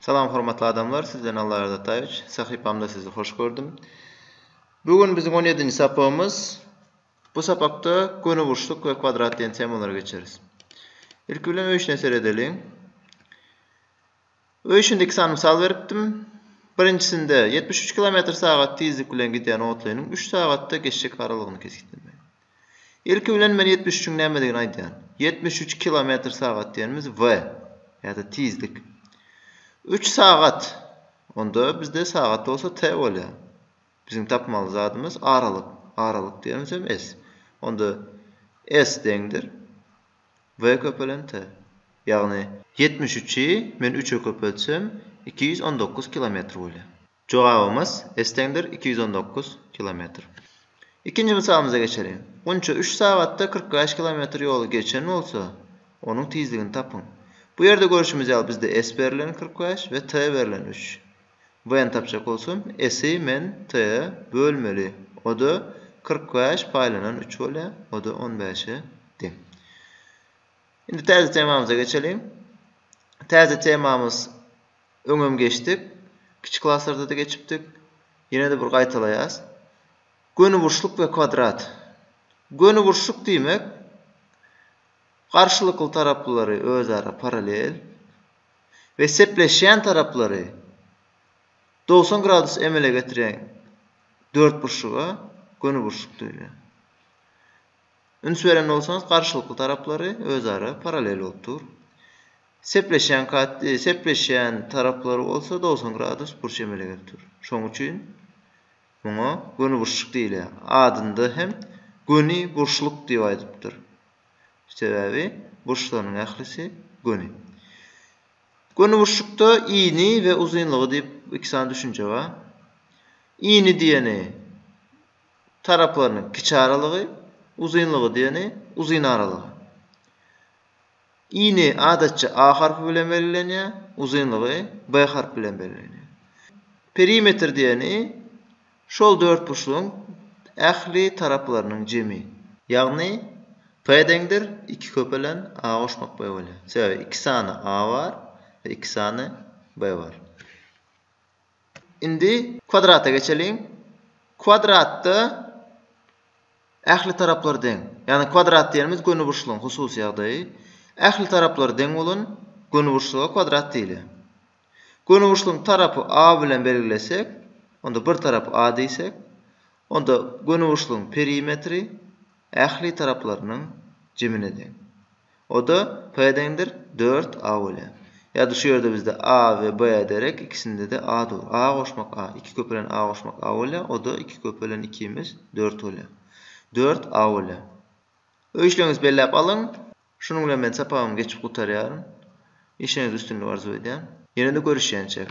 Salam hormatly adamlar, sizden Allah razı olsun. Sahipamda sizi hoş gördüm. Bugün bizim 17-nji sapağımız. Bu sapakta gönü burçluk ve kvadrat diyen temalara geçeriz. İlk bilen öýüşine seredelim. Öýüşündeki sanı misal beripdim. Birincisinde 73 km/saat tezlik bilen giden otlarynyň 3 sagatda geçecek aralygyny kesitdim. İlk bilen men 73-üň näme degen aýdýan. 73 km/saat diýenimiz v ýa-da tezlik. 3 saat. Onda bizde saat olsa t bolýar. Bizim tapmaly zadymız aralyk. Aralyk diýenimiz hem s. Onda s deňdir v köpelen t. Ýagny 73-i men 3'e köpeltsem 219 kilometr bolýar. Jogabymız s deňdir 219 kilometr. İkinci misalımıza geçelim. Onça 3 saatda 45 kilometr ýolu geçen bolsa, onuň tezligini tapın. Bu yerde görüşümüz ýaly bizde s berilen 45 ve t berilen 3. V'ni tapjak bolsam, s'i men t'ye bölmeli. O da 45 paýlanan 3 bolýar. O da 15'e deň. Indi täze temamyza geçelim. Täze temamız öňem geçdik. Kiçik klaslarda da geçipdik. Ýene de bir gaýtalaýas. Gönü burçluk ve kvadrat. Gönü burçluk diýmek karşılıklı tarapları özara paralel ve sepleşen tarapları 90 gradus emele getiren dört burçluğa gönü burçluk diýilýär. Üns beren bolsaňyz karşılıklı tarapları özara paralel bolupdyr. Sepleşen tarapları olsa 90 gradus burç emele getirir. Şoň üçin muňa gönü burçluk diýilýär. Adynda hem gönü burçluk diýip aýdypdyr. Sebebi burçlaryň ählisi gönü. Gönü burçlukda iğni ve uzunluğu diýip iki sany düşünje bar. İğni diýeni taraplarynyň kiçi aralygy, uzunluğu diýeni uzun aralygy. İğni adatça A harfi bilen belirlenýär, uzunluğu B harfi bilen belirlenýär. Perimetr diýeni şol dört burçluğun ähli taraplarynyň jemi. Ýagny P deňdir 2 köpelen A goşmak B bolýar. Sebebi 2 sany A var ve 2 sany B var. Indi kvadrata geçelim. Kvadratda ähli taraplar deň. Ýani kvadrat diýenimiz gönü burçlugyň hususy ýagdaýy. Ähli taraplar deň bolan gönü burçluga kvadrat diýilýär. Gönü burçlugyň tarapy A bilen belgilesek, onda bir tarap A diýsek, onda gönü burçlugyň perimetri ähli taraplarynyň jemine deň. O da P deňdir 4A bolýar. Ya da şu yerde bizde A ve B ederek ikisinde de A dur. A goşmak A. 2 köpelen A goşmak A bolýar. O da 2 köpelen 2'imiz 4 bolýar. 4A bolýar. Öýüşlerinizi belläp alyň. Şunuň bilen men sapağymy geçip gutarýarym. İşiniz üstünlüği arzu edýän. Ýene de görüşýänçe.